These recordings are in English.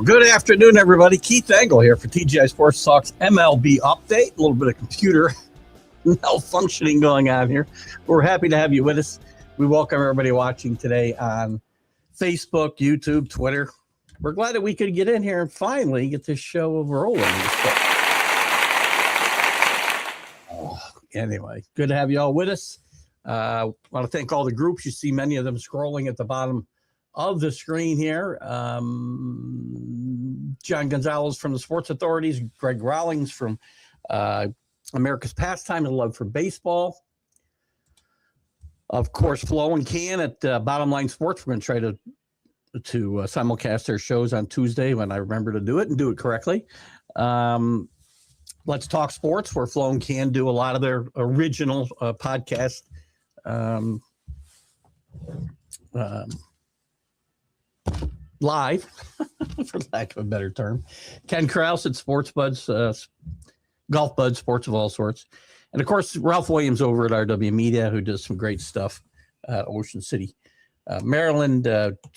Good afternoon, everybody. Keith Engle here for TGI Sports Talk's MLB update. A little bit of computer malfunctioning going on here. We're happy to have you with us. We welcome everybody watching today on Facebook, YouTube, Twitter. We're glad that we could get in here and finally get this show rolling. Anyway, good to have you all with us. I want to thank all the groups. You see many of them scrolling at the bottom of the screen here. John Gonzalez from the Sports Authorities, Greg Rawlings from America's Pastime and Love for Baseball. Of course, Flo and Can at Bottom Line Sports. We're going to try to simulcast their shows on Tuesday when I remember to do it and do it correctly. Let's Talk Sports, where Flo and Can do a lot of their original podcasts. Live, for lack of a better term. Ken Krause at Sports Buds, Golf Buds, sports of all sorts. And, of course, Ralph Williams over at RW Media, who does some great stuff at Ocean City, Maryland,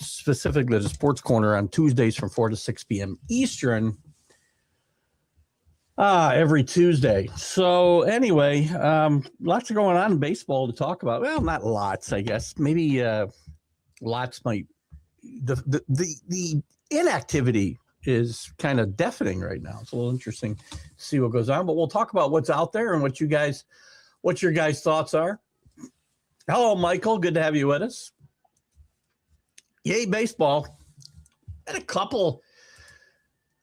specifically the Sports Corner on Tuesdays from 4 to 6 p.m. Eastern, every Tuesday. So, anyway, lots going on in baseball to talk about. Well, not lots, I guess. Maybe lots might. The inactivity is kind of deafening right now. It's a little interesting to see what goes on, but we'll talk about what's out there and what your guys' thoughts are. Hello, Michael. Good to have you with us. Yay, baseball. Had a couple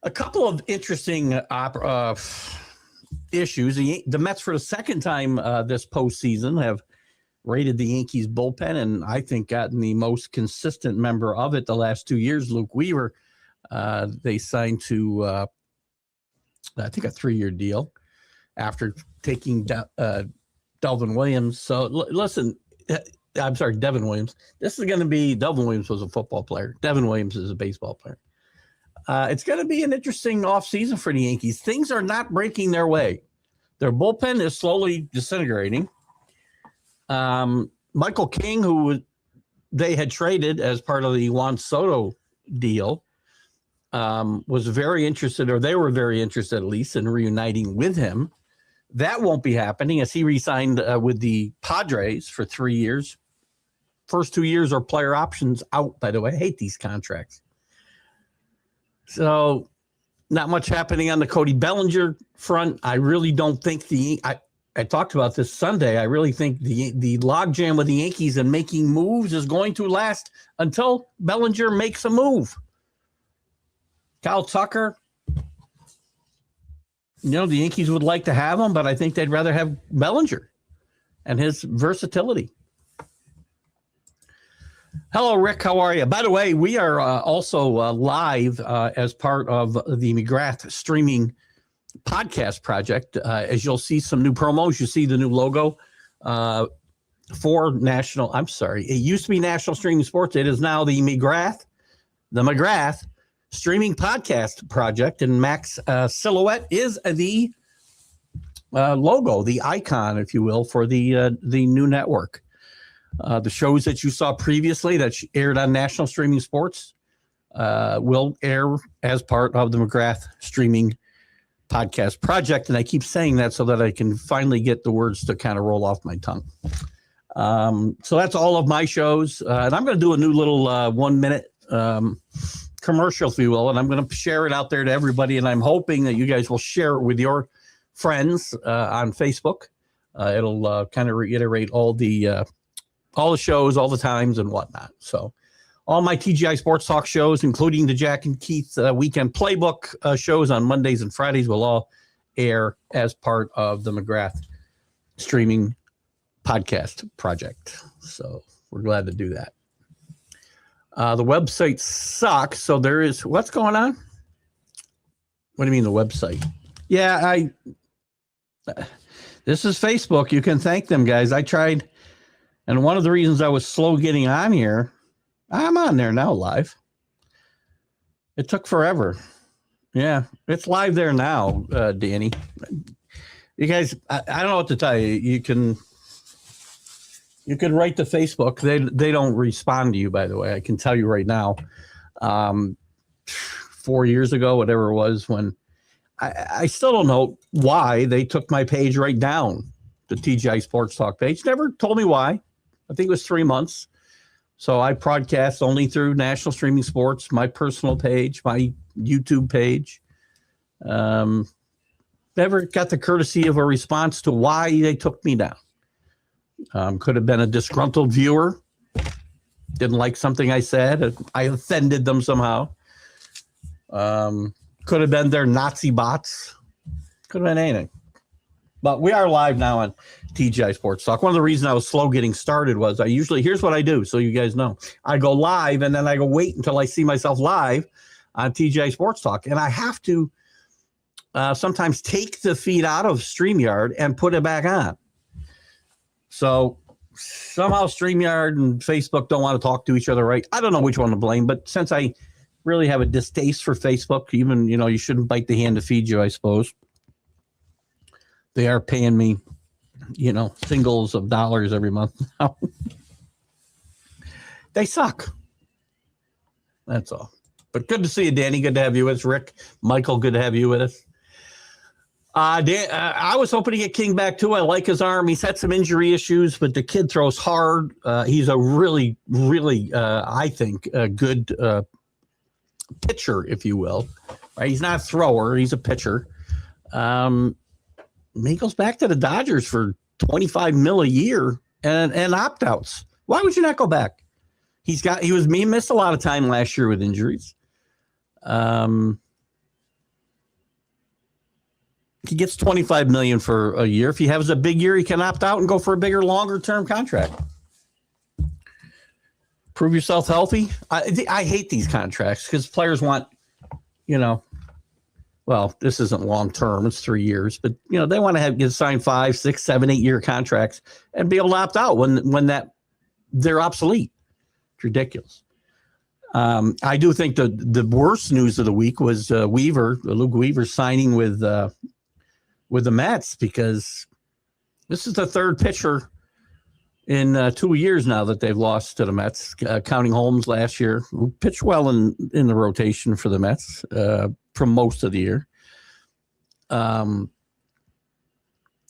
of interesting issues. The Mets, for the second time this postseason, have rated the Yankees bullpen, and I think gotten the most consistent member of it the last 2 years, Luke Weaver. They signed to, I think, a 3-year deal after taking Delvin Williams. So listen, I'm sorry, Devin Williams. This is going to be, Delvin Williams was a football player. Devin Williams is a baseball player. It's going to be an interesting offseason for the Yankees. Things are not breaking their way. Their bullpen is slowly disintegrating. Michael King, who they had traded as part of the Juan Soto deal, was very interested, or they were very interested at least, in reuniting with him. That won't be happening as he re-signed with the Padres for 3 years. First 2 years are player options out, by the way. I hate these contracts. So not much happening on the Cody Bellinger front. I really don't think I talked about this Sunday. I really think the logjam with the Yankees and making moves is going to last until Bellinger makes a move. Kyle Tucker, the Yankees would like to have him, but I think they'd rather have Bellinger and his versatility. Hello, Rick. How are you? By the way, we are also live as part of the McGrath streaming podcast project. As you'll see some new promos, you see the new logo for National. I'm sorry, it used to be National Streaming Sports. It is now the McGrath streaming podcast project, and Mac's silhouette is the logo, the icon, if you will, for the new network. The shows that you saw previously that aired on National Streaming Sports will air as part of the McGrath streaming podcast project, and I keep saying that so that I can finally get the words to kind of roll off my tongue. So that's all of my shows, and I'm going to do a new little 1 minute commercial, if you will, and I'm going to share it out there to everybody, and I'm hoping that you guys will share it with your friends on Facebook. It'll kind of reiterate all the shows, all the times, and whatnot. So all my TGI Sports Talk shows, including the Jack and Keith Weekend Playbook shows on Mondays and Fridays, will all air as part of the McGrath streaming podcast project. So we're glad to do that. The website sucks, so there is... What's going on? What do you mean the website? Yeah, this is Facebook. You can thank them, guys. I tried, and one of the reasons I was slow getting on here... I'm on there now live. It took forever. Yeah, it's live there now, Danny. You guys, I don't know what to tell you. You can write to Facebook. They don't respond to you, by the way. I can tell you right now. 4 years ago, whatever it was, when I still don't know why they took my page right down, the TGI Sports Talk page. Never told me why. I think it was 3 months. So I broadcast only through National Streaming Sports, my personal page, my YouTube page. Never got the courtesy of a response to why they took me down. Could have been a disgruntled viewer. Didn't like something I said. I offended them somehow. Could have been their Nazi bots. Could have been anything. But we are live now on TGI Sports Talk. One of the reasons I was slow getting started was here's what I do, so you guys know. I go live, and then I go wait until I see myself live on TGI Sports Talk. And I have to sometimes take the feed out of StreamYard and put it back on. So somehow StreamYard and Facebook don't want to talk to each other, right? I don't know which one to blame, but since I really have a distaste for Facebook, even, you shouldn't bite the hand to feed you, I suppose. They are paying me, singles of dollars every month now. They suck. That's all. But good to see you, Danny. Good to have you with us. Rick, Michael, good to have you with us. I was hoping to get King back too. I like his arm. He's had some injury issues, but the kid throws hard. He's a really, really, I think, a good pitcher, if you will. Right? He's not a thrower. He's a pitcher. He goes back to the Dodgers for $25 million a year and opt-outs. Why would you not go back? He missed a lot of time last year with injuries. He gets $25 million for a year. If he has a big year, he can opt out and go for a bigger, longer-term contract. Prove yourself healthy. I hate these contracts because players want, well, this isn't long-term. It's 3 years. But, they want to get signed 5, 6, 7, 8-year contracts and be able to opt out when they're obsolete. It's ridiculous. I do think the worst news of the week was Luke Weaver signing with the Mets, because this is the third pitcher in 2 years now that they've lost to the Mets, counting Holmes last year, who pitched well in the rotation for the Mets for most of the year.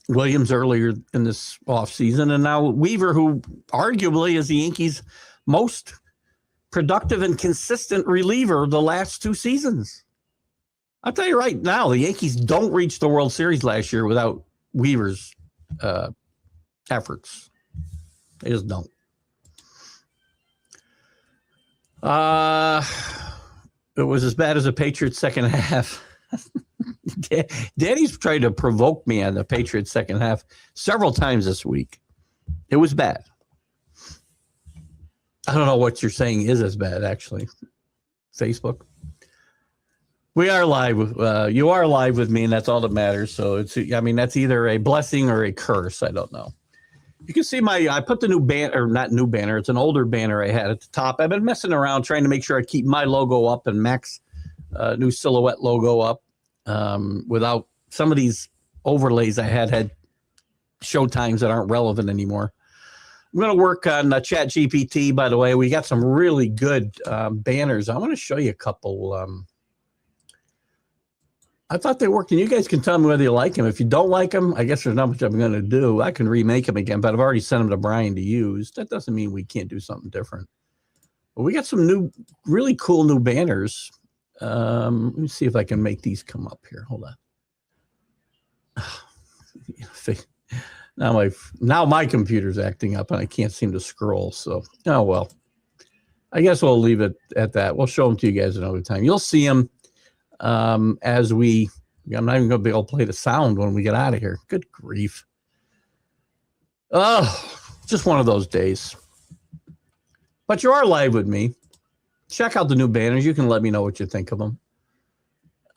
Williams earlier in this offseason, and now Weaver, who arguably is the Yankees' most productive and consistent reliever the last 2 seasons. I'll tell you right now, the Yankees don't reach the World Series last year without Weaver's efforts. They just don't. It was as bad as the Patriots' second half. Danny's tried to provoke me on the Patriots' second half several times this week. It was bad. I don't know what you're saying is as bad, actually. Facebook. We are live. You are live with me, and that's all that matters. So that's either a blessing or a curse. I don't know. You can see I put the new banner, or not new banner. It's an older banner I had at the top. I've been messing around trying to make sure I keep my logo up and Mac's new silhouette logo up without some of these overlays I had show times that aren't relevant anymore. I'm going to work on Chat GPT, by the way. We got some really good banners. I want to show you a couple. I thought they worked, and you guys can tell me whether you like them. If you don't like them, I guess there's not much I'm going to do. I can remake them again, but I've already sent them to Brian to use. That doesn't mean we can't do something different. But we got some really cool new banners. Let me see if I can make these come up here. Hold on. Now my computer's acting up, and I can't seem to scroll. So, oh well. I guess we'll leave it at that. We'll show them to you guys another time. You'll see them. I'm not even going to be able to play the sound when we get out of here. Good grief. Oh, just one of those days. But you are live with me. Check out the new banners. You can let me know what you think of them.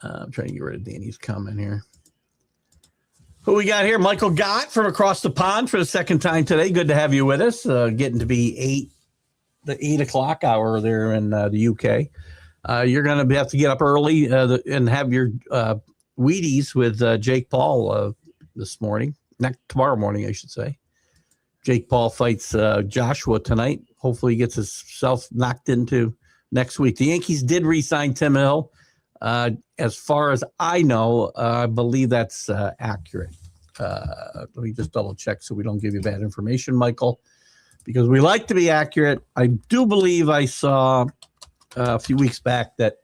I'm trying to get rid of Danny's comment here. Who we got here? Michael Gott from across the pond for the second time today. Good to have you with us. Getting to be the 8 o'clock hour there in the UK. You're going to have to get up early and have your Wheaties with Jake Paul this morning. Tomorrow morning, I should say. Jake Paul fights Joshua tonight. Hopefully he gets himself knocked into next week. The Yankees did re-sign Tim Hill. As far as I know, I believe that's accurate. Let me just double check so we don't give you bad information, Michael, because we like to be accurate. I do believe I saw a few weeks back that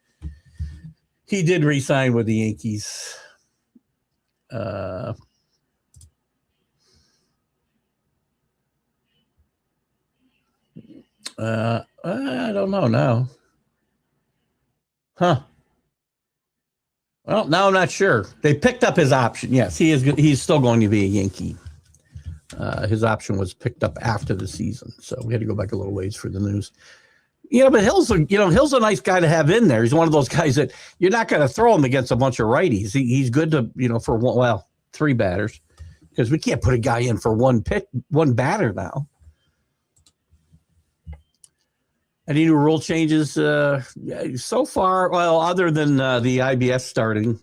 he did re-sign with the Yankees. I don't know now. Huh. Well, now I'm not sure. They picked up his option. Yes, he is. He's still going to be a Yankee. His option was picked up after the season, so we had to go back a little ways for the news. But Hill's a nice guy to have in there. He's one of those guys that you're not going to throw him against a bunch of righties. He's good to for three batters, because we can't put a guy in for one batter now. Any new rule changes so far? Well, other than the IBS starting,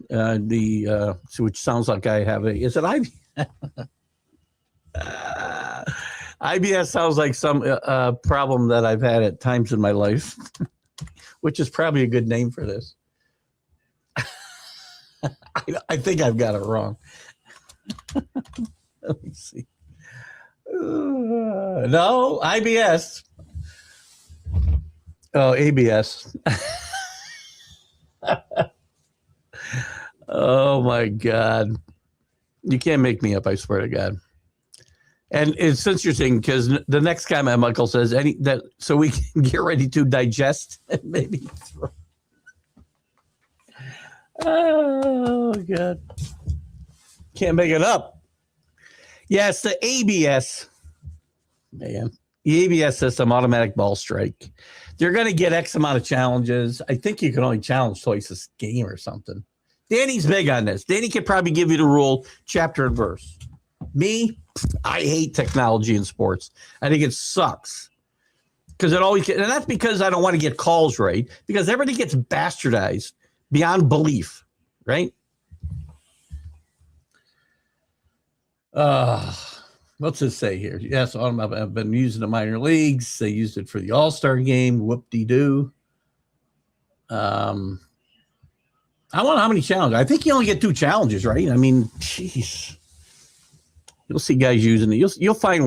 which sounds like I have is it IBS? IBS sounds like some problem that I've had at times in my life, which is probably a good name for this. I think I've got it wrong. Let me see. No, IBS. Oh, ABS. Oh, my God. You can't make me up, I swear to God. And it's interesting because the next comment Michael says, so we can get ready to digest and maybe throw. Oh, God. Can't make it up. Yes, the ABS. Man. The ABS system, automatic ball strike. They're going to get X amount of challenges. I think you can only challenge twice a game or something. Danny's big on this. Danny could probably give you the rule, chapter and verse. Me, I hate technology in sports. I think it sucks. Because and that's because I don't want to get calls right. Because everybody gets bastardized beyond belief, right? What's it say here? Yes, I've been using the minor leagues. They used it for the All-Star game. Whoop-de-doo. I don't know how many challenges. I think you only get 2 challenges, right? I mean, jeez. You'll see guys using it. They'll find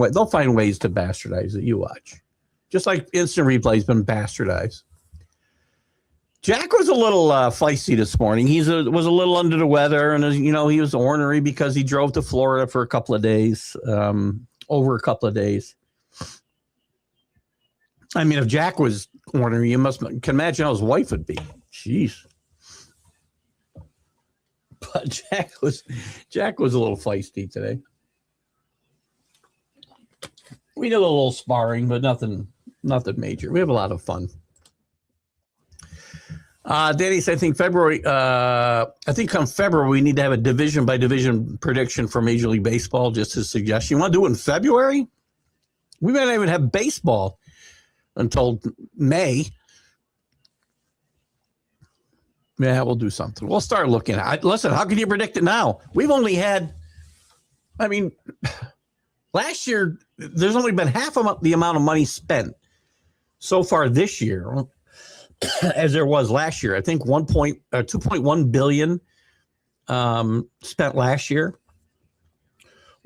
ways to bastardize it. You watch. Just like instant replay's been bastardized. Jack was a little feisty this morning. He was a little under the weather, and he was ornery because he drove to Florida for a couple of days, over a couple of days. I mean, if Jack was ornery, you can imagine how his wife would be. Jeez. But Jack was a little feisty today. We did a little sparring, but nothing major. We have a lot of fun. Danny said, I think come February, we need to have a division by division prediction for Major League Baseball, just a suggestion. You want to do it in February? We might not even have baseball until May. Yeah, we'll do something. We'll start looking at it. Listen, how can you predict it now? We've only had, last year, there's only been half of the amount of money spent so far this year as there was last year. I think 2.1 billion spent last year,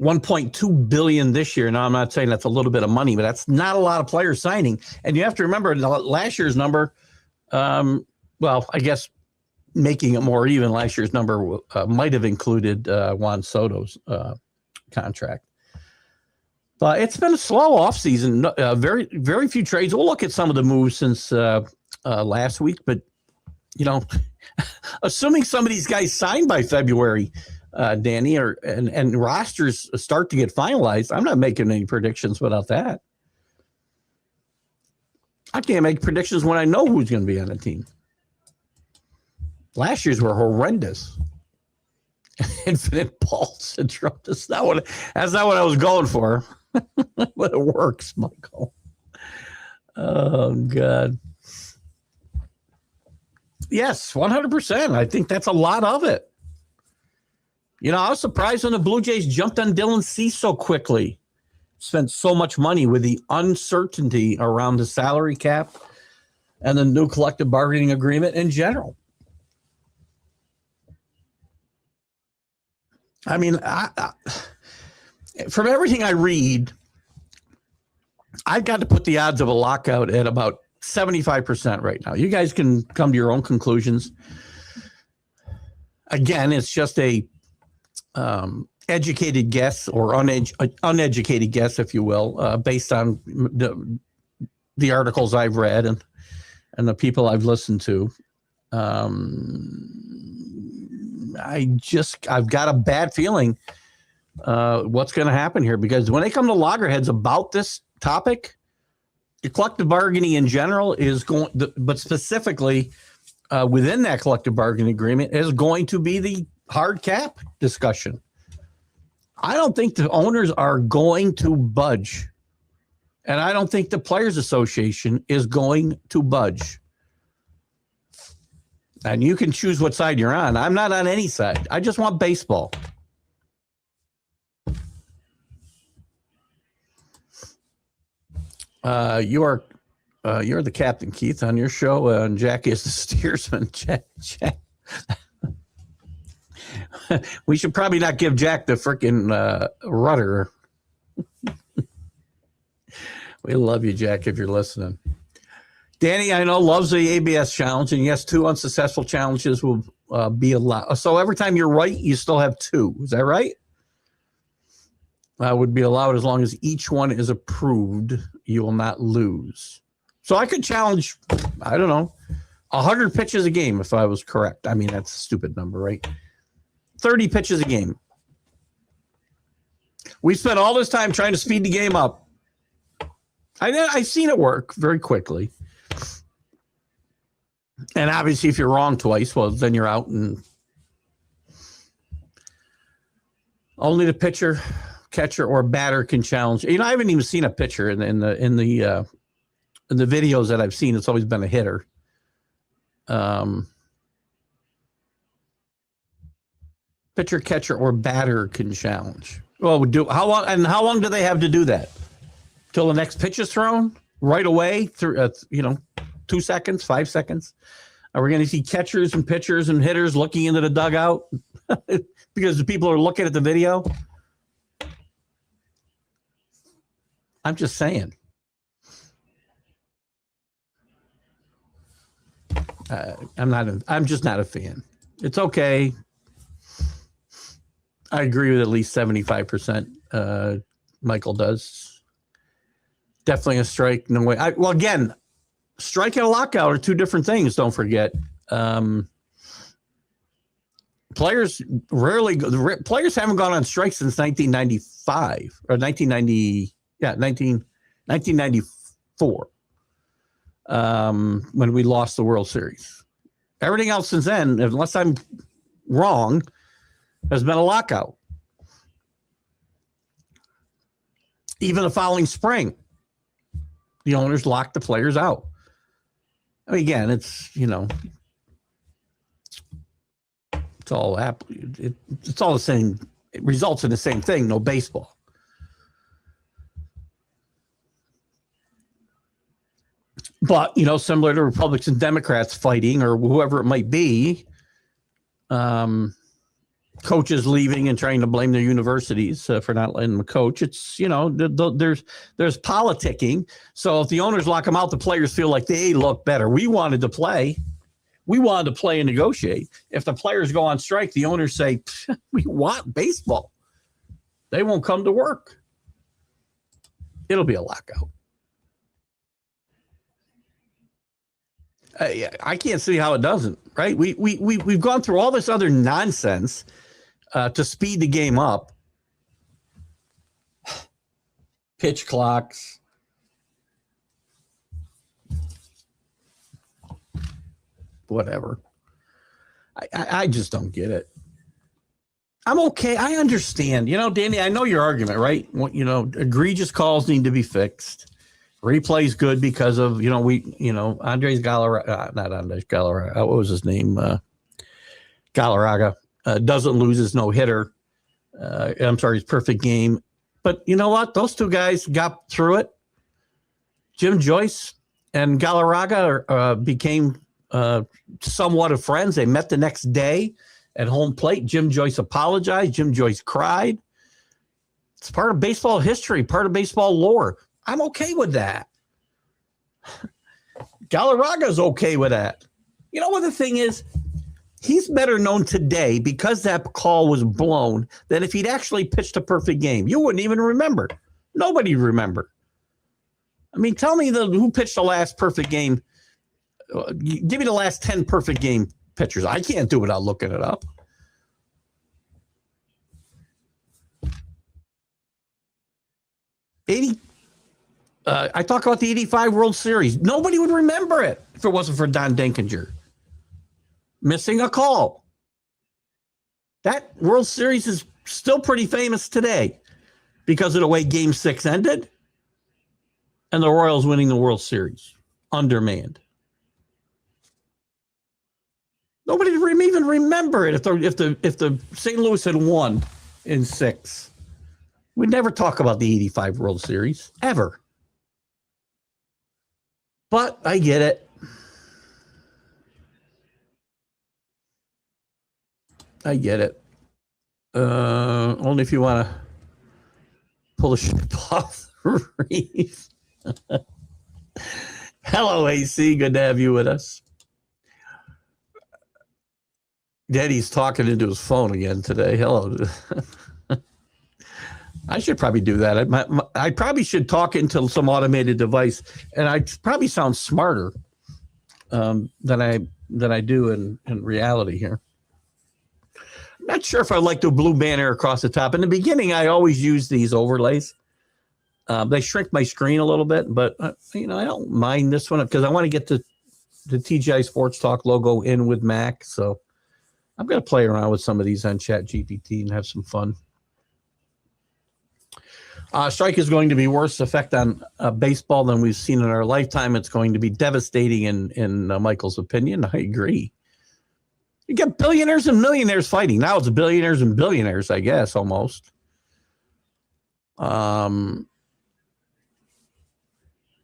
1.2 billion this year. Now, I'm not saying that's a little bit of money, but that's not a lot of players signing. And you have to remember last year's number. I guess making it more even, last year's number might have included Juan Soto's contract. But it's been a slow offseason. Very, very few trades. We'll look at some of the moves since last week, but assuming some of these guys signed by February, Danny, and rosters start to get finalized, I'm not making any predictions without that. I can't make predictions when I know who's going to be on the team. Last year's were horrendous. Infinite ball syndrome. That's not what I was going for. But it works, Michael. Oh, God. Yes, 100%. I think that's a lot of it. I was surprised when the Blue Jays jumped on Dylan Cease so quickly. Spent so much money with the uncertainty around the salary cap and the new collective bargaining agreement in general. I mean, from everything I read, I've got to put the odds of a lockout at about 75% right now. You guys can come to your own conclusions. Again, it's just a educated guess or uneducated guess, if you will, based on the articles I've read and the people I've listened to. I've got a bad feeling what's going to happen here, because when they come to loggerheads about this topic, the collective bargaining in general is going, but specifically within that collective bargaining agreement is going to be the hard cap discussion. I don't think the owners are going to budge, and I don't think the Players Association is going to budge. And you can choose what side you're on. I'm not on any side. I just want baseball. You're the captain, Keith, on your show, and Jack is the steersman. Jack. We should probably not give Jack the freaking rudder. We love you, Jack, if you're listening. Danny, I know, loves the ABS challenge, and yes, 2 unsuccessful challenges will be allowed. So every time you're right, you still have 2. Is that right? Would be allowed as long as each one is approved. You will not lose. So I could challenge, I don't know, 100 pitches a game if I was correct. I mean, that's a stupid number, right? 30 pitches a game. We spent all this time trying to speed the game up. I've seen it work very quickly. And obviously, if you're wrong twice, well, then you're out, and only the pitcher, catcher, or batter can challenge. You know, I haven't even seen a pitcher in the videos that I've seen. It's always been a hitter. Pitcher, catcher, or batter can challenge. Well, how long do they have to do that? Till the next pitch is thrown? Right away? Through 2 seconds, 5 seconds? Are we going to see catchers and pitchers and hitters looking into the dugout because the people are looking at the video? I'm just saying. I'm just not a fan. It's okay. I agree with at least 75%. Michael does. Definitely a strike. No way. Well, again, strike and a lockout are 2 different things. Don't forget. Players haven't gone on strike since 1995 or 1990. Yeah, 1994. When we lost the World Series. Everything else since then, unless I'm wrong, has been a lockout. Even the following spring, the owners locked the players out. I mean, again, it's all it's all the same. It results in the same thing. No baseball. But, similar to Republicans and Democrats fighting, or whoever it might be, coaches leaving and trying to blame their universities for not letting them coach. It's, there's politicking. So if the owners lock them out, the players feel like they look better. We wanted to play. We wanted to play and negotiate. If the players go on strike, the owners say, we want baseball. They won't come to work. It'll be a lockout. I can't see how it doesn't, right? We've gone through all this other nonsense to speed the game up. Pitch clocks. Whatever. I just don't get it. I'm okay. I understand. Danny, I know your argument, right? Egregious calls need to be fixed. Replay's good because of, Andres Galarraga, not Andres Galarraga, what was his name? Galarraga doesn't lose his no-hitter. I'm sorry, his perfect game. But you know what? Those 2 guys got through it. Jim Joyce and Galarraga became somewhat of friends. They met the next day at home plate. Jim Joyce apologized. Jim Joyce cried. It's part of baseball history, part of baseball lore. I'm okay with that. Galarraga's okay with that. You know what the thing is? He's better known today because that call was blown than if he'd actually pitched a perfect game. You wouldn't even remember. Nobody would remember. I mean, tell me who pitched the last perfect game. Give me the last 10 perfect game pitchers. I can't do it without looking it up. I talk about the 85 World Series. Nobody would remember it if it wasn't for Don Denkinger missing a call. That World Series is still pretty famous today because of the way Game 6 ended and the Royals winning the World Series undermanned. Nobody would even remember it if the St. Louis had won in 6. We'd never talk about the 85 World Series, ever. But I get it. I get it. Only if you want to pull the ship off the reef. Hello, AC. Good to have you with us. Daddy's talking into his phone again today. Hello. I should probably do that. I probably should talk into some automated device, and I probably sound smarter than I do in reality here. I'm not sure if I like the blue banner across the top. In the beginning, I always use these overlays. They shrink my screen a little bit, but I don't mind this one because I want to get the TGI Sports Talk logo in with Mac. So I'm going to play around with some of these on ChatGPT and have some fun. Strike is going to be worse effect on baseball than we've seen in our lifetime. It's going to be devastating in Michael's opinion. I agree. You get billionaires and millionaires fighting. Now it's billionaires and billionaires, I guess, almost.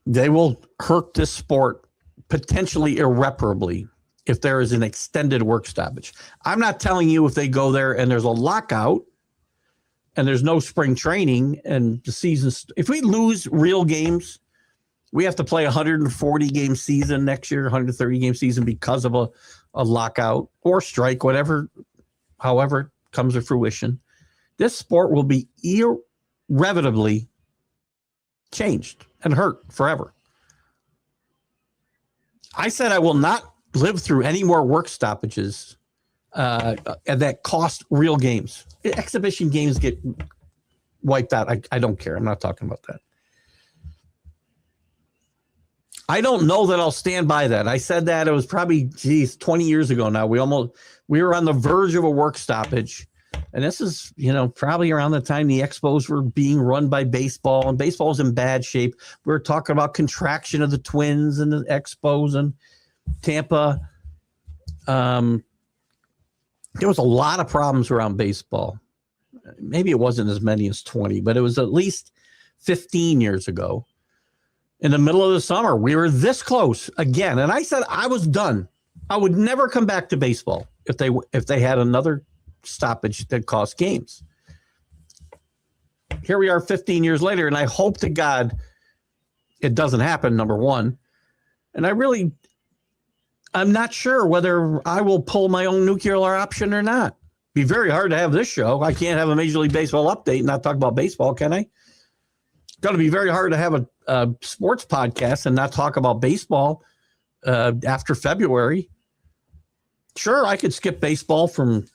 They will hurt this sport potentially irreparably if there is an extended work stoppage. I'm not telling you if they go there and there's a lockout and there's no spring training and the season. If we lose real games, we have to play a 140-game season next year, 130-game season because of a lockout or strike, however it comes to fruition. This sport will be irrevocably changed and hurt forever. I said I will not live through any more work stoppages that cost real games. Exhibition games get wiped out. I don't care. I'm not talking about that. I don't know that I'll stand by that. I said that it was probably 20 years ago now. We were on the verge of a work stoppage. And this is, probably around the time the Expos were being run by baseball, and baseball was in bad shape. We were talking about contraction of the Twins and the Expos and Tampa. There was a lot of problems around baseball. Maybe it wasn't as many as 20, but it was at least 15 years ago. In the middle of the summer, we were this close again. And I said I was done. I would never come back to baseball if they had another stoppage that cost games. Here we are 15 years later, and I hope to God it doesn't happen, number one. And I'm not sure whether I will pull my own nuclear option or not. Be very hard to have this show. I can't have a Major League Baseball update and not talk about baseball, can I? It's going to be very hard to have a sports podcast and not talk about baseball after February. Sure, I could skip baseball from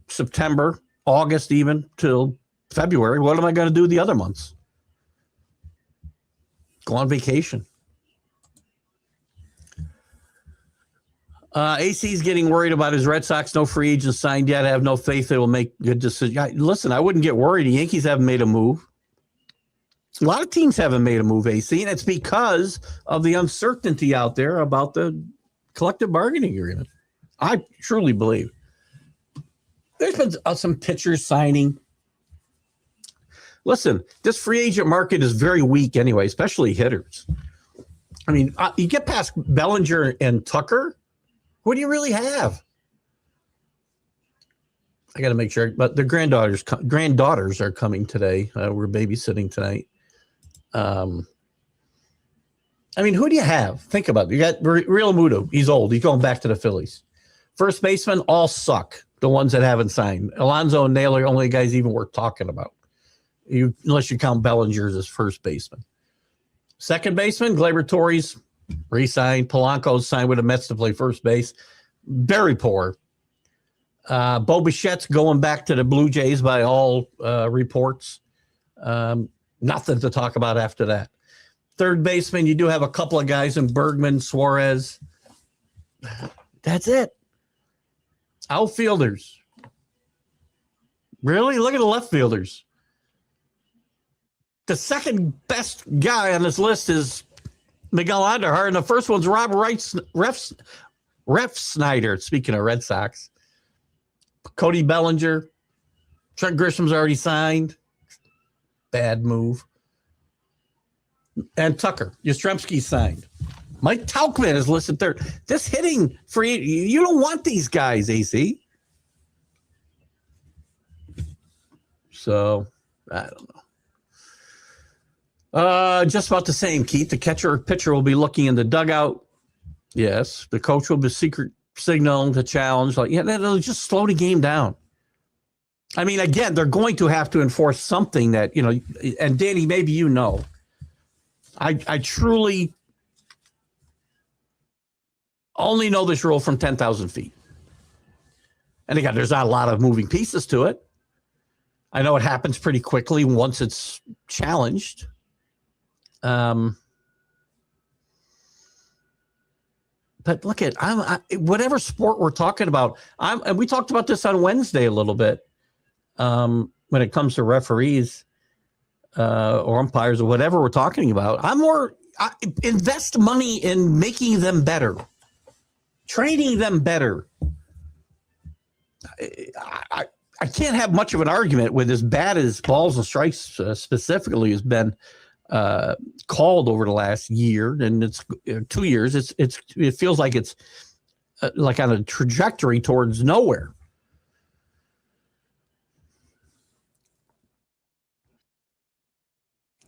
September, August even, till February. What am I going to do the other months? Go on vacation. AC's getting worried about his Red Sox. No free agents signed yet. I have no faith they will make good decisions. Listen, I wouldn't get worried. The Yankees haven't made a move. A lot of teams haven't made a move, AC, and it's because of the uncertainty out there about the collective bargaining agreement. I truly believe. There's been some pitchers signing. Listen, this free agent market is very weak anyway, especially hitters. I mean, you get past Bellinger and Tucker, what do you really have? I got to make sure, but their granddaughters are coming today. We're babysitting tonight. I mean, who do you have? Think about it. You got Real Muto. He's old. He's going back to the Phillies. First baseman, all suck. The ones that haven't signed. Alonso and Naylor, only guys even worth talking about. Unless you count Bellinger as first baseman. Second baseman, Gleyber Torres, re-signed. Polanco signed with the Mets to play first base. Very poor. Bo Bichette's going back to the Blue Jays by all reports. Nothing to talk about after that. Third baseman, you do have a couple of guys in Bergman, Suarez. That's it. Outfielders. Really? Look at the left fielders. The second best guy on this list is Miguel Andujar, and the first one's Rob Ref Snyder, speaking of Red Sox. Cody Bellinger. Trent Grisham's already signed. Bad move. And Tucker. Yastrzemski signed. Mike Tauchman is listed third. This hitting free, you don't want these guys, AC. So, I don't know. Just about the same, Keith. The catcher or pitcher will be looking in the dugout. Yes. The coach will be secret signaling to challenge. Like, yeah, that'll just slow the game down. I mean, again, they're going to have to enforce something that, you know, and Danny, maybe you know. I truly only know this rule from 10,000 feet. And again, there's not a lot of moving pieces to it. I know it happens pretty quickly once it's challenged. But look at whatever sport we're talking about. And we talked about this on Wednesday a little bit when it comes to referees or umpires or whatever we're talking about. Invest money in making them better, training them better. I can't have much of an argument with as bad as balls and strikes specifically has been called over the last year, and it's 2 years. It feels like it's like on a trajectory towards nowhere.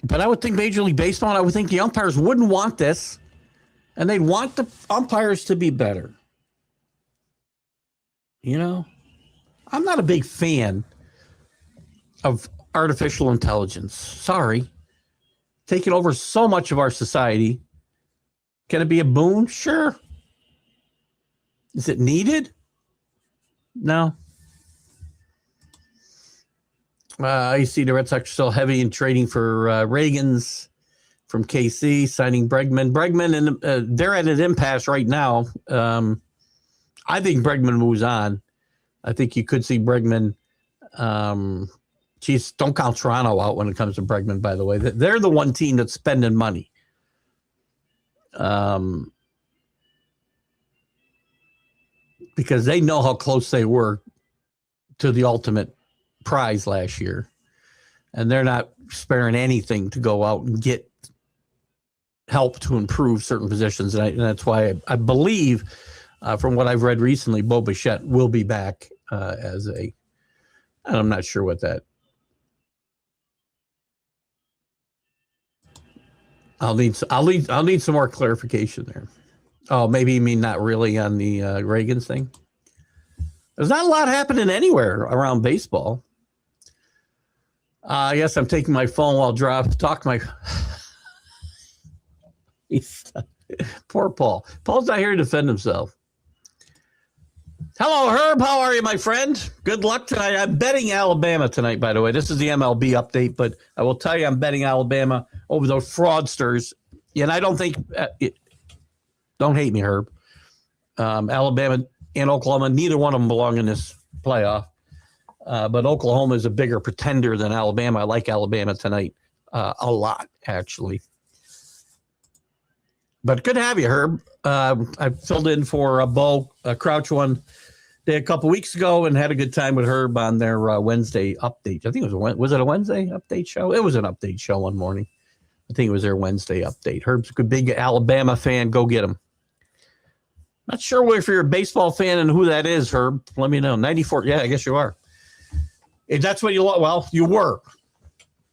But I would think Major League Baseball, I would think the umpires wouldn't want this, and they'd want the umpires to be better. You know, I'm not a big fan of artificial intelligence. Sorry. Taking over so much of our society. Can it be a boon? Sure. Is it needed? No. You see the Red Sox are still heavy in trading for Reagans from KC, signing Bregman. And they're at an impasse right now. I think Bregman moves on. I think you could see Bregman. Geez, don't count Toronto out when it comes to Bregman, by the way. They're the one team that's spending money. Because they know how close they were to the ultimate prize last year. And they're not sparing anything to go out and get help to improve certain positions. And that's why I believe, from what I've read recently, Bo Bichette will be back as and I'm not sure what that. I'll need some more clarification there. Oh, maybe you mean not really on the Reagans thing? There's not a lot happening anywhere around baseball. I guess I'm taking my phone while talk to my. Poor Paul. Paul's not here to defend himself. Hello, Herb. How are you, my friend? Good luck tonight. I'm betting Alabama tonight, by the way. This is the MLB update, but I will tell you I'm betting Alabama over those fraudsters. And I don't think don't hate me, Herb. Alabama and Oklahoma, neither one of them belong in this playoff. But Oklahoma is a bigger pretender than Alabama. I like Alabama tonight a lot, actually. But good to have you, Herb. I filled in for Bo Crouch one day a couple weeks ago and had a good time with Herb on their Wednesday update. I think it was it a Wednesday update show? It was an update show one morning. I think it was their Wednesday update. Herb's a big Alabama fan. Go get him. Not sure if you're a baseball fan and who that is, Herb. Let me know. 94. Yeah, I guess you are. If that's what you well, you were.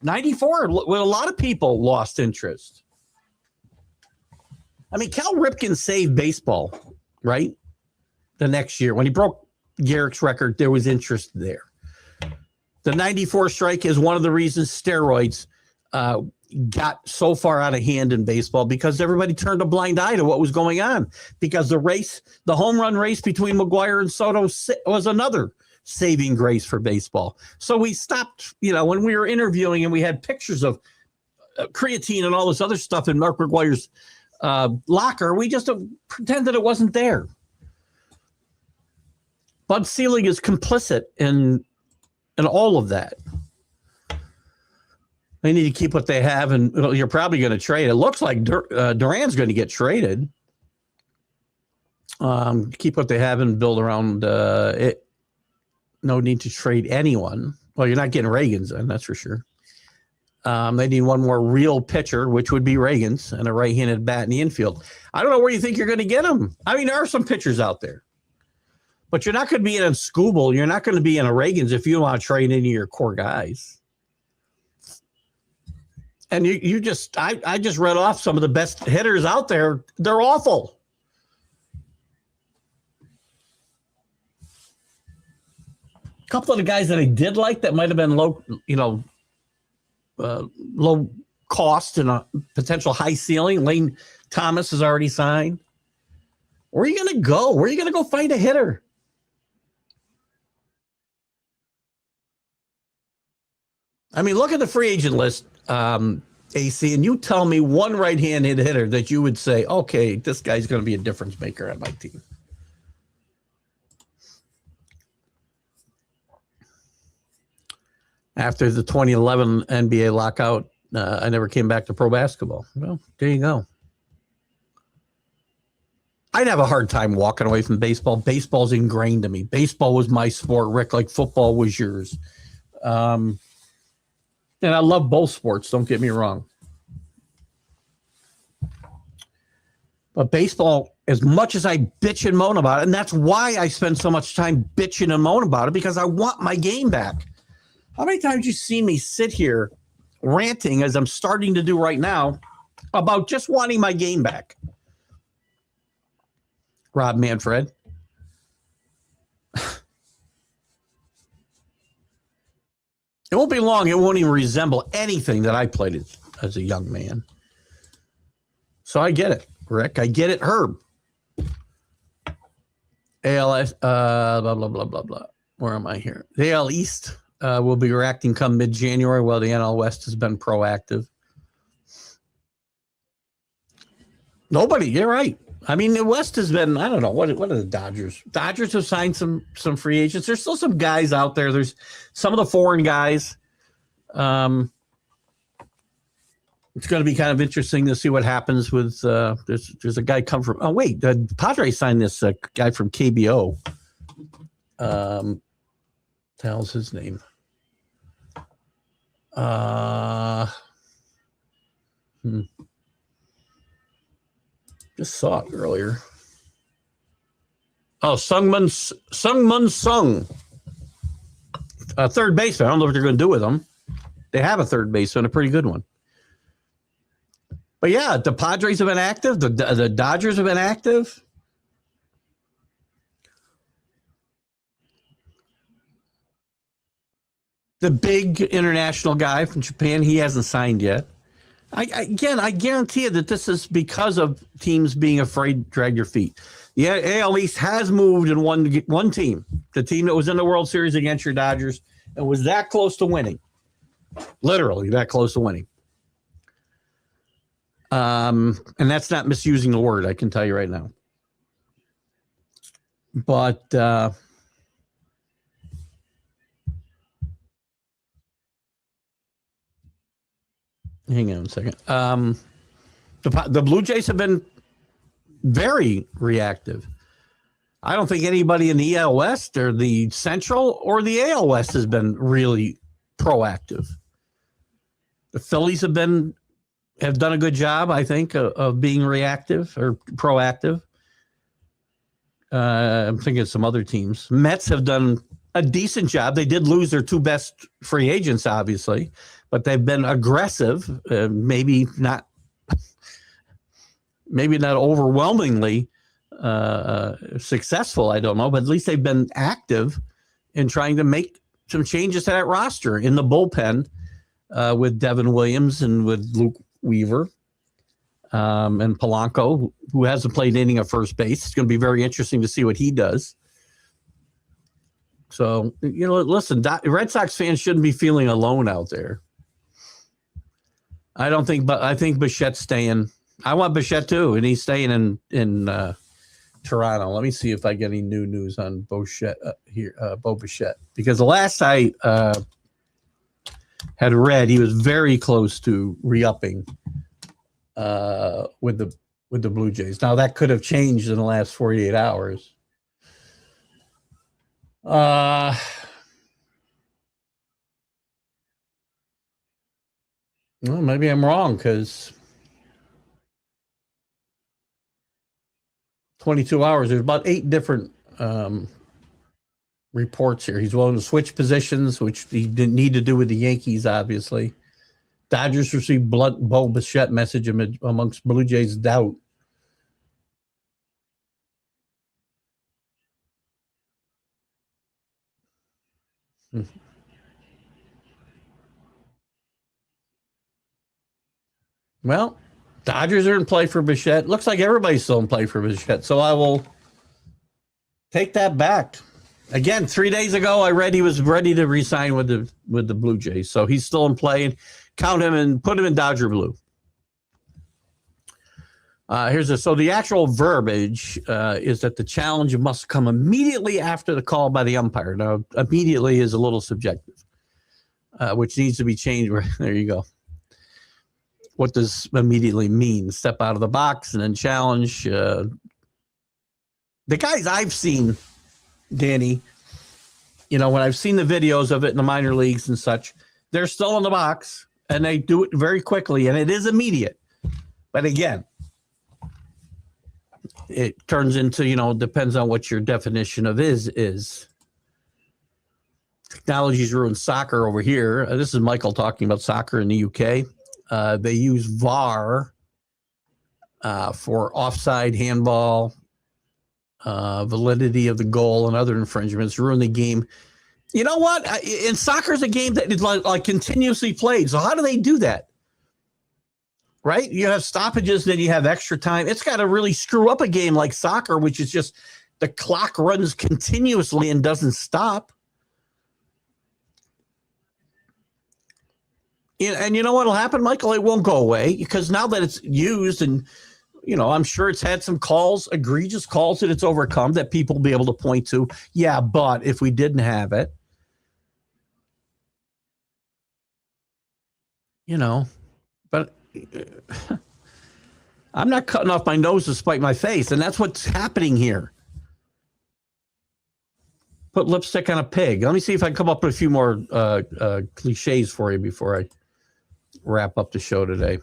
94, when a lot of people lost interest. I mean, Cal Ripken saved baseball, right? The next year. When he broke Garrick's record, there was interest there. The 94 strike is one of the reasons steroids got so far out of hand in baseball, because everybody turned a blind eye to what was going on, because the home run race between McGuire and Soto was another saving grace for baseball. So we stopped, when we were interviewing and we had pictures of creatine and all this other stuff in Mark McGuire's locker, we just pretended it wasn't there. Bud Selig is complicit in all of that. They need to keep what they have, and you're probably going to trade. It looks like Duran's going to get traded. Keep what they have and build around it. No need to trade anyone. Well, you're not getting Reagan's then, that's for sure. They need one more real pitcher, which would be Reagan's, and a right-handed bat in the infield. I don't know where you think you're going to get them. I mean, there are some pitchers out there, but you're not going to be in a Skubal. You're not going to be in a Reagan's if you want to trade any of your core guys. And I just read off some of the best hitters out there. They're awful. A couple of the guys that I did like that might have been low cost and a potential high ceiling. Lane Thomas is already signed. Where are you going to go? Where are you going to go find a hitter? I mean, look at the free agent list, AC, and you tell me one right-handed hitter that you would say, okay, this guy's going to be a difference maker on my team. After the 2011 NBA lockout, I never came back to pro basketball. Well, there you go. I'd have a hard time walking away from baseball. Baseball's ingrained to me. Baseball was my sport, Rick, like football was yours. And I love both sports, don't get me wrong. But baseball, as much as I bitch and moan about it, and that's why I spend so much time bitching and moan about it, because I want my game back. How many times you see me sit here ranting, as I'm starting to do right now, about just wanting my game back? Rob Manfred. It won't be long. It won't even resemble anything that I played as a young man. So I get it, Rick. I get it, Herb. ALS, blah, blah, blah, blah, blah. Where am I here? The AL East will be reacting come mid-January, while the NL West has been proactive. Nobody, you're right. I mean, the West has been, I don't know, what are the Dodgers? Dodgers have signed some free agents. There's still some guys out there. There's some of the foreign guys. It's going to be kind of interesting to see what happens with, there's a guy come from, the Padres signed this guy from KBO. What the hell's his name? Just saw it earlier. Oh, Sungmun Sung. Third baseman. I don't know what they're going to do with him. They have a third baseman, a pretty good one. But yeah, the Padres have been active. The Dodgers have been active. The big international guy from Japan, he hasn't signed yet. I guarantee you that this is because of teams being afraid to drag your feet. The AL East has moved in one team, the team that was in the World Series against your Dodgers, and was that close to winning. Literally that close to winning. And that's not misusing the word, I can tell you right now. But hang on a second. The Blue Jays have been very reactive. I don't think anybody in the EL West or the Central or the AL West has been really proactive. The Phillies have done a good job, I think, of being reactive or proactive. I'm thinking of some other teams. Mets have done a decent job. They did lose their two best free agents, obviously, but they've been aggressive. Maybe not overwhelmingly successful. I don't know, but at least they've been active in trying to make some changes to that roster in the bullpen with Devin Williams and with Luke Weaver and Polanco, who hasn't played inning at first base. It's going to be very interesting to see what he does. So, listen, Red Sox fans shouldn't be feeling alone out there. I think Bichette's staying. I want Bichette too, and he's staying in Toronto. Let me see if I get any new news on Bo Bichette, because the last I had read, he was very close to re-upping with the Blue Jays. Now that could have changed in the last 48 hours. Well, maybe I'm wrong, because 22 hours, there's about 8 different reports here. He's willing to switch positions, which he didn't need to do with the Yankees, obviously. Dodgers received Bo Bichette message amongst Blue Jays doubt. Well, Dodgers are in play for Bichette. Looks like everybody's still in play for Bichette. So I will take that back. Again, 3 days ago, I read he was ready to re-sign with the Blue Jays. So he's still in play. Count him and put him in Dodger blue. So the actual verbiage is that the challenge must come immediately after the call by the umpire. Now, immediately is a little subjective, which needs to be changed. There you go. What does immediately mean? Step out of the box and then challenge. The guys I've seen, Danny, when I've seen the videos of it in the minor leagues and such, they're still in the box and they do it very quickly and it is immediate. But again, it turns into, depends on what your definition of is. Technology's ruined soccer over here. This is Michael talking about soccer in the UK. They use VAR for offside, handball, validity of the goal, and other infringements. Ruin the game. You know what? In soccer is a game that is like continuously played. So how do they do that? Right? You have stoppages, then you have extra time. It's got to really screw up a game like soccer, which is just the clock runs continuously and doesn't stop. And you know what will happen, Michael? It won't go away, because now that it's used and, I'm sure it's had some egregious calls that it's overcome that people will be able to point to. Yeah, but if we didn't have it, but I'm not cutting off my nose to spite my face. And that's what's happening here. Put lipstick on a pig. Let me see if I can come up with a few more cliches for you before I wrap up the show today.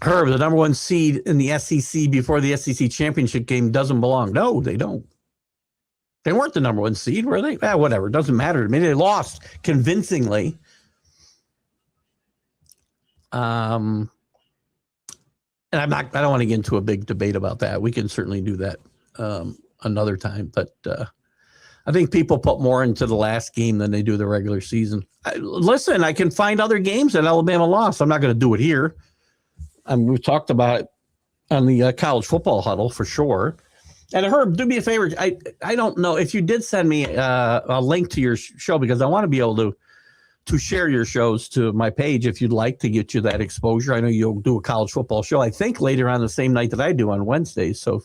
Herb, the number 1 seed in the SEC before the SEC championship game doesn't belong. No, they don't. They weren't the number 1 seed, were they? Whatever. It doesn't matter to me. They lost convincingly. And I don't want to get into a big debate about that. We can certainly do that another time. But I think people put more into the last game than they do the regular season. Listen, I can find other games that Alabama lost. I'm not going to do it here. We've talked about it on the college football huddle for sure. And Herb, do me a favor. I don't know if you did send me a link to your show, because I want to be able to share your shows to my page if you'd like to get you that exposure. I know you'll do a college football show, I think, later on the same night that I do on Wednesdays. So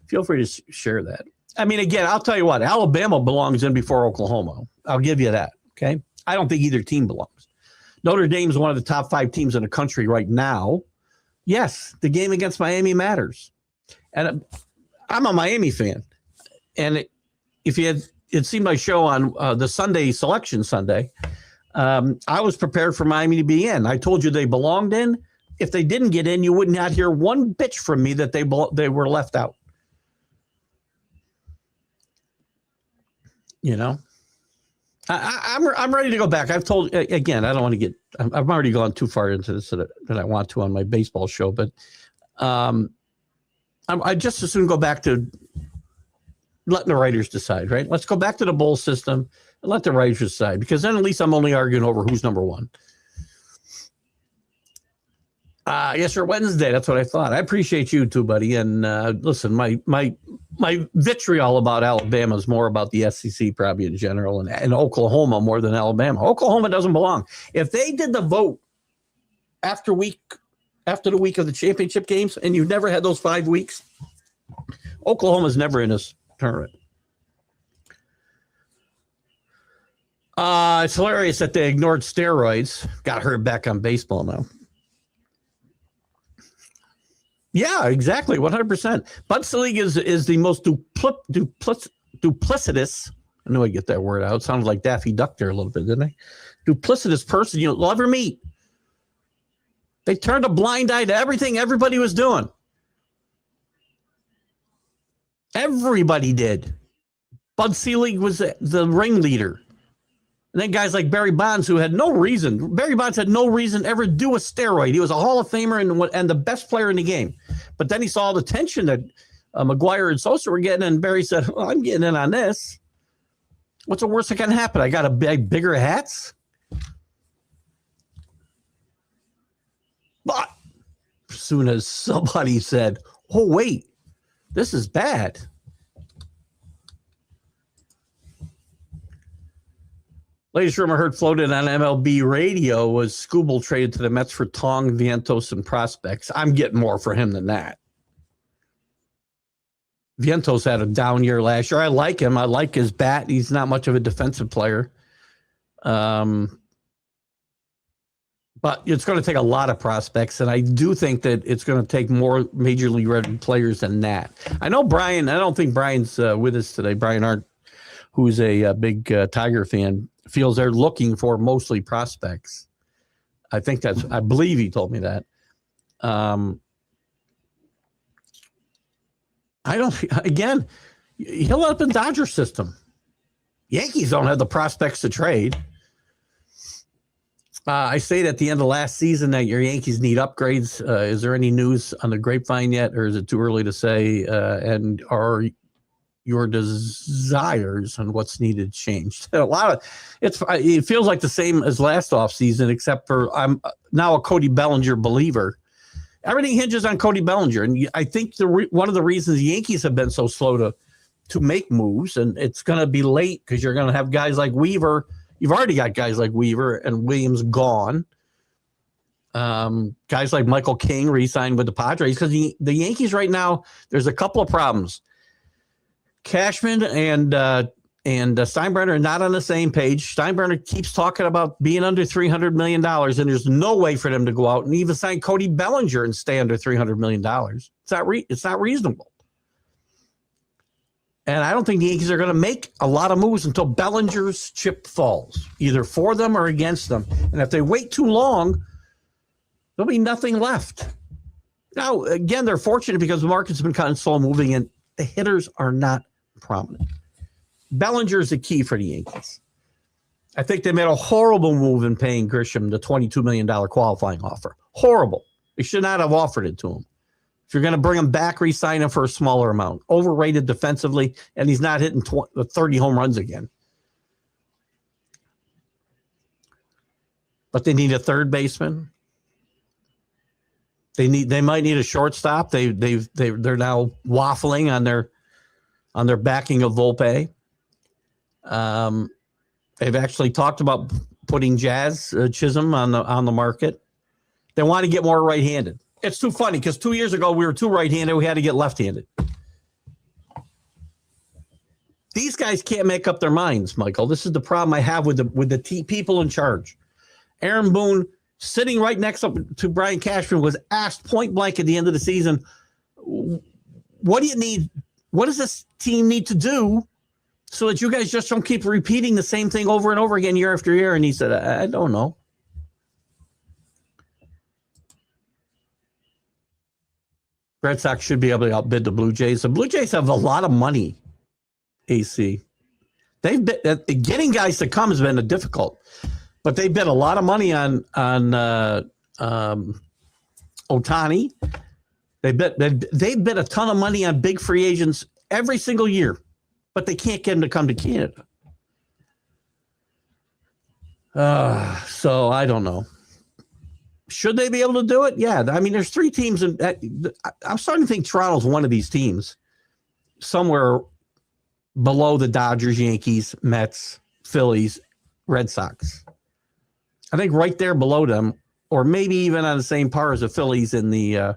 feel free to share that. I mean, again, I'll tell you what, Alabama belongs in before Oklahoma. I'll give you that. Okay. I don't think either team belongs. Notre Dame is one of the top 5 teams in the country right now. Yes, the game against Miami matters. And I'm a Miami fan. And if you had seen my show on the Sunday Selection Sunday, I was prepared for Miami to be in. I told you they belonged in. If they didn't get in, you would not hear one bitch from me that they were left out. You know, I'm ready to go back. I've told again. I don't want to get. I've already gone too far into this that I want to on my baseball show, but I just as soon go back to letting the writers decide. Right? Let's go back to the bowl system and let the writers decide, because then at least I'm only arguing over who's number one. Yes, sir. Wednesday. That's what I thought. I appreciate you too, buddy. And listen, my vitriol about Alabama is more about the SEC probably in general, and Oklahoma more than Alabama. Oklahoma doesn't belong. If they did the vote after the week of the championship games, and you never had those 5 weeks, Oklahoma's never in this tournament. It's hilarious that they ignored steroids. Got hurt back on baseball now. Yeah, exactly, 100%. Bud Selig is the most duplicitous. I knew I'd get that word out. It sounded like Daffy Duck there a little bit, didn't I? Duplicitous person you'll ever meet. They turned a blind eye to everything everybody was doing. Everybody did. Bud Selig was the ringleader. And then guys like Barry Bonds, who had no reason. Barry Bonds had no reason to ever do a steroid. He was a Hall of Famer and the best player in the game. But then he saw the tension that McGuire and Sosa were getting, and Barry said, well, I'm getting in on this. What's the worst that can happen? I got to bag bigger hats? But as soon as somebody said, oh, wait, this is bad. Latest rumor heard floated on MLB radio was Skubal traded to the Mets for Tong, Vientos, and prospects. I'm getting more for him than that. Vientos had a down year last year. I like him. I like his bat. He's not much of a defensive player. But it's going to take a lot of prospects, and I do think that it's going to take more major league ready players than that. I know Brian. I don't think Brian's with us today. Brian Arndt, who's a big Tiger fan, feels they're looking for mostly prospects. I believe he told me that. Again, he'll end up in Dodger system. Yankees don't have the prospects to trade. I stayed at the end of last season that your Yankees need upgrades. Is there any news on the grapevine yet, or is it too early to say? And are your desires and what's needed changed? It feels like the same as last offseason, except for I'm now a Cody Bellinger believer. Everything hinges on Cody Bellinger, and I think one of the reasons the Yankees have been so slow to make moves, and it's going to be late because you're going to have guys like Weaver. You've already got guys like Weaver and Williams gone. Guys like Michael King re-signed with the Padres, because the Yankees right now, there's a couple of problems. Cashman and Steinbrenner are not on the same page. Steinbrenner keeps talking about being under $300 million, and there's no way for them to go out and even sign Cody Bellinger and stay under $300 million. It's not reasonable. And I don't think the Yankees are going to make a lot of moves until Bellinger's chip falls, either for them or against them. And if they wait too long, there'll be nothing left. Now, again, they're fortunate because the market's been kind of slow moving, and the hitters are not prominent. Bellinger is the key for the Yankees. I think they made a horrible move in paying Grisham the $22 million qualifying offer. Horrible. They should not have offered it to him. If you're going to bring him back, re-sign him for a smaller amount. Overrated defensively, and he's not hitting 30 home runs again. But they need a third baseman. They might need a shortstop. They're now waffling on their backing of Volpe. They've actually talked about putting Jazz Chisholm on the market. They want to get more right-handed. It's too funny because 2 years ago we were too right-handed. We had to get left-handed. These guys can't make up their minds, Michael. This is the problem I have with the people in charge. Aaron Boone, sitting right next up to Brian Cashman, was asked point blank at the end of the season, what do you need? What does this team need to do so that you guys just don't keep repeating the same thing over and over again year after year? And he said, I don't know. Red Sox should be able to outbid the Blue Jays. The Blue Jays have a lot of money, AC. They've been getting guys to come has been difficult, but they bet a lot of money on Ohtani. They bet a ton of money on big free agents every single year, but they can't get them to come to Canada. So I don't know. Should they be able to do it? Yeah. I mean, there's 3 teams, and I'm starting to think Toronto's one of these teams, somewhere below the Dodgers, Yankees, Mets, Phillies, Red Sox. I think right there below them, or maybe even on the same par as the Phillies and the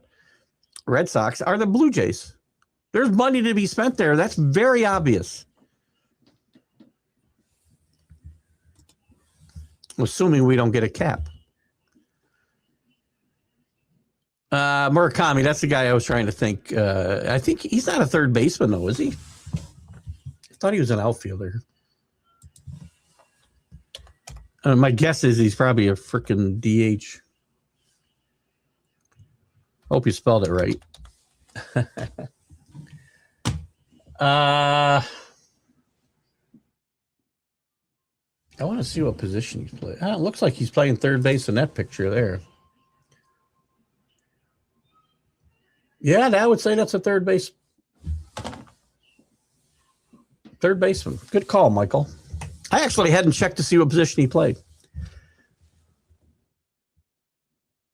Red Sox, are the Blue Jays. There's money to be spent there. That's very obvious. Assuming we don't get a cap. Murakami, that's the guy I was trying to think. I think he's not a third baseman, though, is he? I thought he was an outfielder. My guess is he's probably a freaking DH. Hope you spelled it right. I want to see what position he's playing. It looks like he's playing third base in that picture there. Yeah, I would say that's a third baseman. Good call, Michael. I actually hadn't checked to see what position he played.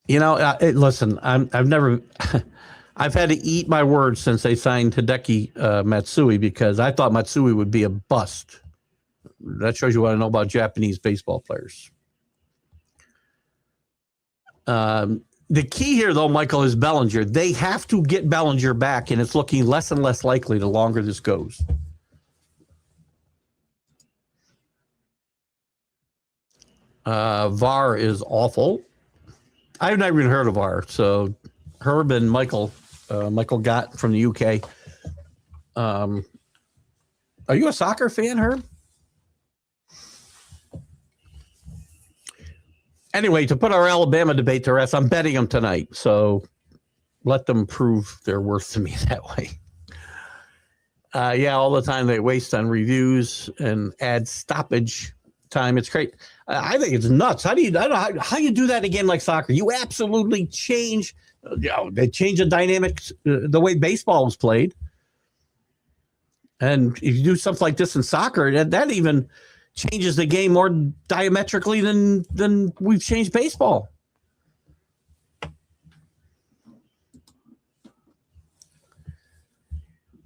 You know, listen, I've never, I've had to eat my words since they signed Hideki Matsui, because I thought Matsui would be a bust. That shows you what I know about Japanese baseball players. The key here, though, Michael, is Bellinger. They have to get Bellinger back, and it's looking less and less likely the longer this goes. VAR is awful. I've never even heard of VAR. So Herb and Michael Gott from the UK. Are you a soccer fan, Herb? Anyway, to put our Alabama debate to rest, I'm betting them tonight. So let them prove their worth to me that way. Yeah, all the time they waste on reviews and add stoppage time. It's great. I think it's nuts. I don't know how you do that in a game like soccer. You absolutely change. They change the dynamics, the way baseball was played. And if you do something like this in soccer, that even changes the game more diametrically than we've changed baseball.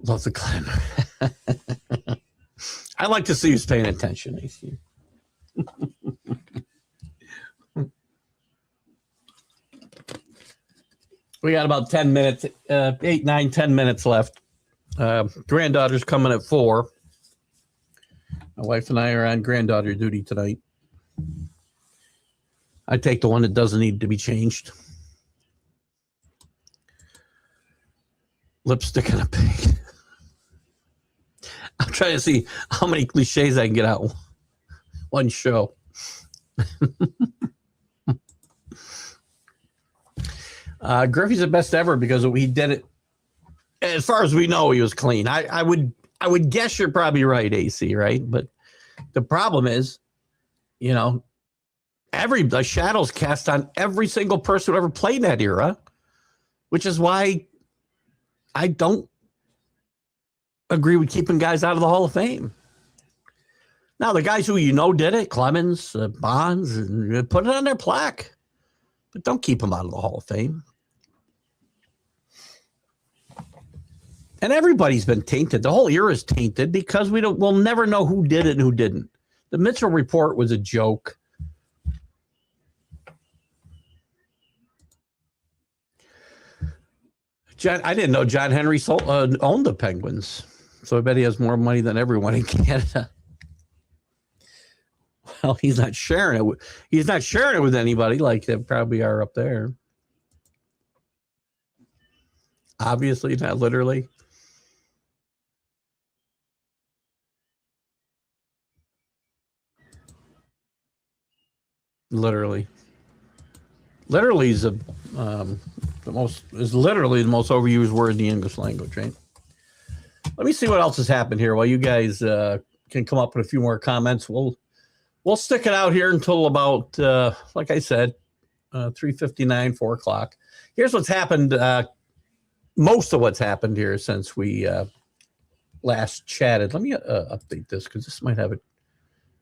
Love the climber. I like to see who's paying attention, AC. We got about 10 minutes, 8, 9, 10 minutes left. Granddaughter's coming at 4. My wife and I are on granddaughter duty tonight. I take the one that doesn't need to be changed. Lipstick and a pig. I'm trying to see how many cliches I can get out one show. Griffey's the best ever because he did it. As far as we know, he was clean. I would guess you're probably right, AC, right? But the problem is, you know, the shadow's cast on every single person who ever played in that era, which is why I don't agree with keeping guys out of the Hall of Fame. Now, the guys who you know did it, Clemens, Bonds, and put it on their plaque, but don't keep them out of the Hall of Fame. And everybody's been tainted. The whole era is tainted because we'll never know who did it and who didn't. The Mitchell report was a joke. I didn't know John Henry owned the Penguins. So I bet he has more money than everyone in Canada. Well, he's not sharing it. He's not sharing it with anybody like they probably are up there. Obviously, not literally. Literally is literally the most overused word in the English language, right? Let me see what else has happened here while you guys can come up with a few more comments, we'll stick it out here until about, like I said, 3:59, 4 o'clock. Here's what's happened. Most of what's happened here since we last chatted. Let me update this because this might have a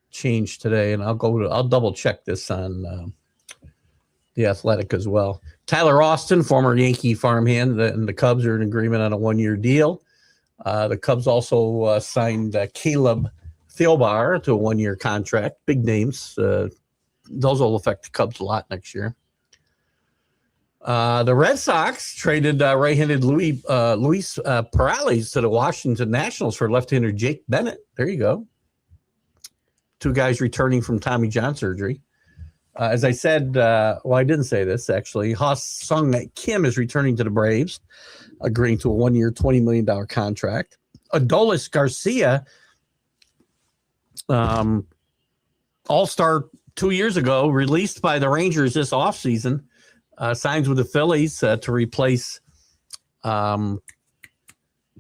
change today, and I'll double check this on the Athletic as well. Tyler Austin, former Yankee farmhand, and the Cubs are in agreement on a 1-year deal. The Cubs also signed Caleb Thielbar to a 1-year contract. Big names. Those will affect the Cubs a lot next year. The Red Sox traded right-handed Luis Perales to the Washington Nationals for left-hander Jake Bennett. There you go. 2 guys returning from Tommy John surgery. As I said, well, I didn't say this, actually. Ha-Sung Kim is returning to the Braves, agreeing to a 1-year, $20 million contract. Adolis Garcia, all-star 2 years ago, released by the Rangers this offseason, signs with the Phillies to replace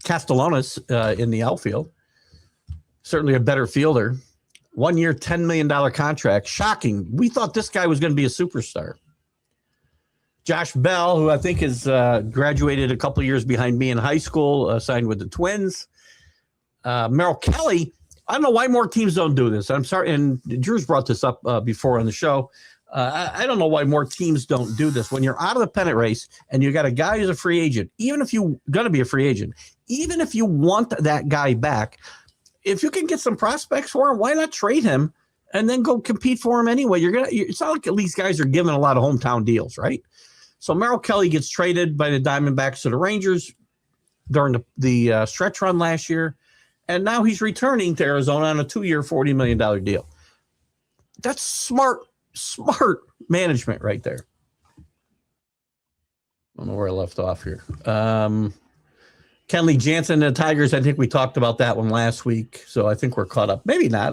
Castellanos in the outfield. Certainly a better fielder. 1-year, $10 million contract. Shocking. We thought this guy was going to be a superstar. Josh Bell, who I think is graduated a couple of years behind me in high school, signed with the Twins. Merrill Kelly, I don't know why more teams don't do this. I'm sorry, and Drew's brought this up before on the show. I don't know why more teams don't do this. When you're out of the pennant race and you got a guy who's a free agent, even if you're going to be a free agent, even if you want that guy back, if you can get some prospects for him, why not trade him and then go compete for him anyway? It's not like these guys are given a lot of hometown deals, right? So Merrill Kelly gets traded by the Diamondbacks to the Rangers during the stretch run last year, and now he's returning to Arizona on a 2-year, $40 million deal. That's smart management right there. I don't know where I left off here. Kenley Jansen and the Tigers, I think we talked about that one last week, so I think we're caught up. Maybe not.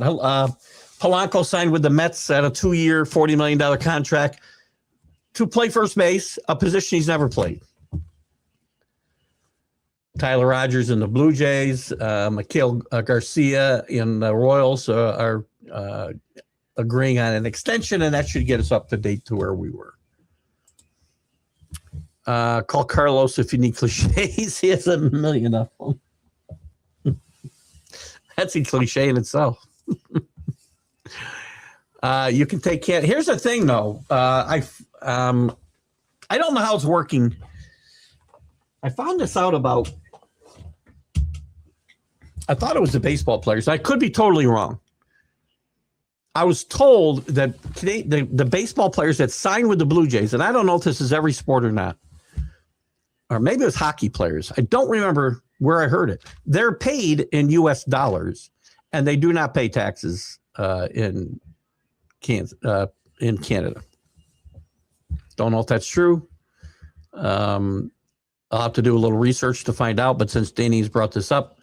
Polanco signed with the Mets at a 2-year, $40 million contract to play first base, a position he's never played. Tyler Rogers in the Blue Jays, Mikael Garcia in the Royals are agreeing on an extension, and that should get us up to date to where we were. Call Carlos if you need cliches. He has a million of them. That's a cliche in itself. You can take care. Here's the thing, though. I don't know how it's working. I found this out about. I thought it was the baseball players. I could be totally wrong. I was told that today the baseball players that signed with the Blue Jays, and I don't know if this is every sport or not, or maybe it was hockey players. I don't remember where I heard it. They're paid in U.S. dollars, and they do not pay taxes in Canada. Don't know if that's true. I'll have to do a little research to find out. But since Danny's brought this up,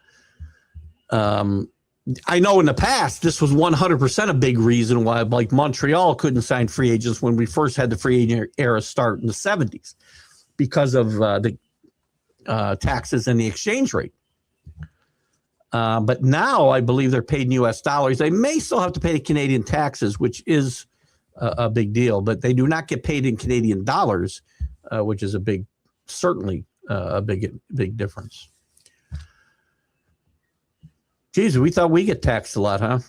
I know in the past this was 100% a big reason why, like, Montreal couldn't sign free agents when we first had the free agent era start in the 70s because of the taxes and the exchange rate. But now I believe they're paid in U.S. dollars. They may still have to pay Canadian taxes, which is a big deal, but they do not get paid in Canadian dollars, which is certainly a big difference. Geez, we thought we get taxed a lot, huh?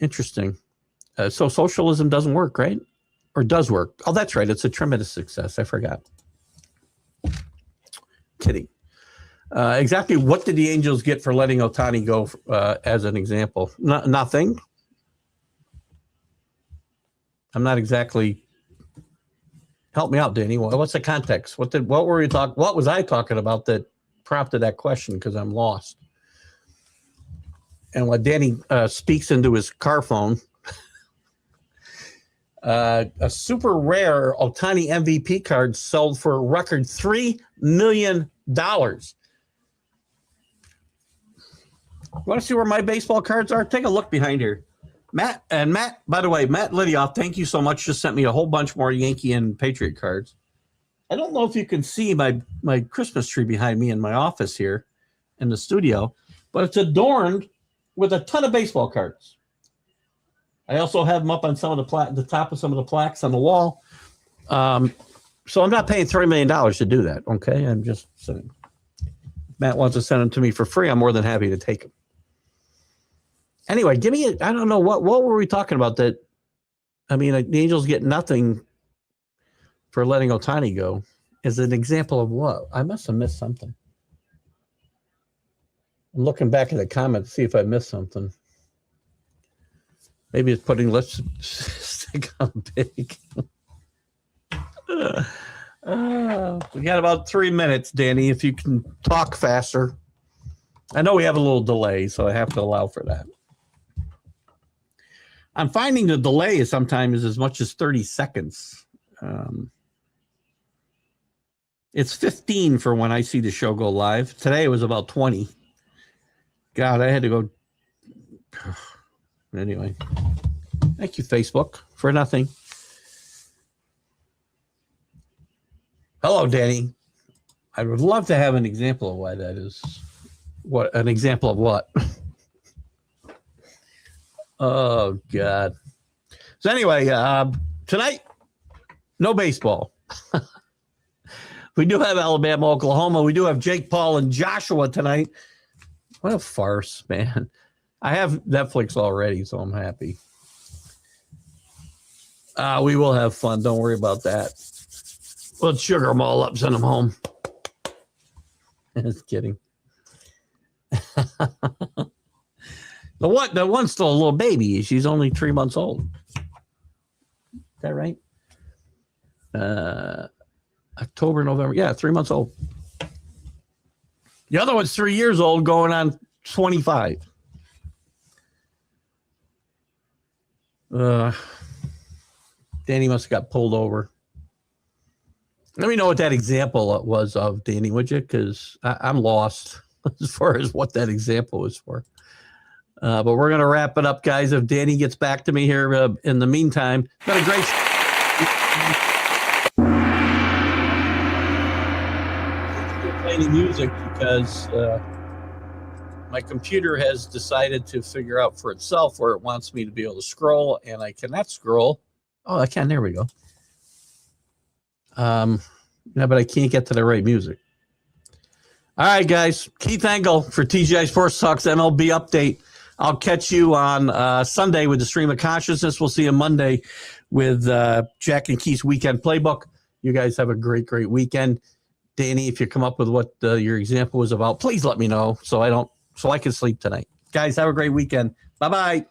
Interesting. So socialism doesn't work, right? Or does work? Oh, that's right. It's a tremendous success. I forgot. Kidding. Exactly what did the Angels get for letting Ohtani go as an example? Nothing. I'm not exactly. Help me out, Danny. What's the context? What were we talking? What was I talking about that prompted that question? Because I'm lost. And what Danny speaks into his car phone, a super rare Ohtani MVP card sold for a record $3 million. Want to see where my baseball cards are? Take a look behind here. Matt, by the way, Matt Lidioff, thank you so much. Just sent me a whole bunch more Yankee and Patriot cards. I don't know if you can see my Christmas tree behind me in my office here in the studio, but it's adorned with a ton of baseball cards. I also have them up on some of the top of some of the plaques on the wall. So I'm not paying $3 million to do that. Okay, I'm just saying. Matt wants to send them to me for free. I'm more than happy to take them. Anyway, give me I don't know what were we talking about that. I mean, the Angels get nothing for letting Ohtani go. As an example of what? I must have missed something. I'm looking back at the comments to see if I missed something. Maybe it's putting lipstick on big. We got about 3 minutes, Danny, if you can talk faster. I know we have a little delay, so I have to allow for that. I'm finding the delay is sometimes as much as 30 seconds. It's 15 for when I see the show go live. Today it was about 20. God, I had to go. Anyway, thank you, Facebook, for nothing. Hello, Danny. I would love to have an example of why that is. What an example of what? Oh, God. So anyway, tonight, no baseball. We do have Alabama, Oklahoma. We do have Jake Paul and Joshua tonight. What a farce, man. I have Netflix already, so I'm happy. We will have fun. Don't worry about that. Let's sugar them all up, send them home. Just kidding. The one's still a little baby. She's only 3 months old. Is that right? October, November. Yeah, 3 months old. The other one's 3 years old, going on 25. Danny must have got pulled over. Let me know what that example was of, Danny, would you? Because I'm lost as far as what that example was for. But we're going to wrap it up, guys. If Danny gets back to me here in the meantime, been a great playing music because my computer has decided to figure out for itself where it wants me to be able to scroll, and I cannot scroll. Oh, I can. There we go. Yeah, but I can't get to the right music. All right, guys. Keith Engle for TGI Sports Talks MLB update. I'll catch you on Sunday with the Stream of Consciousness. We'll see you Monday with Jack and Keith's Weekend Playbook. You guys have a great, great weekend. Danny, if you come up with what your example was about, please let me know so I can sleep tonight. Guys, have a great weekend. Bye-bye.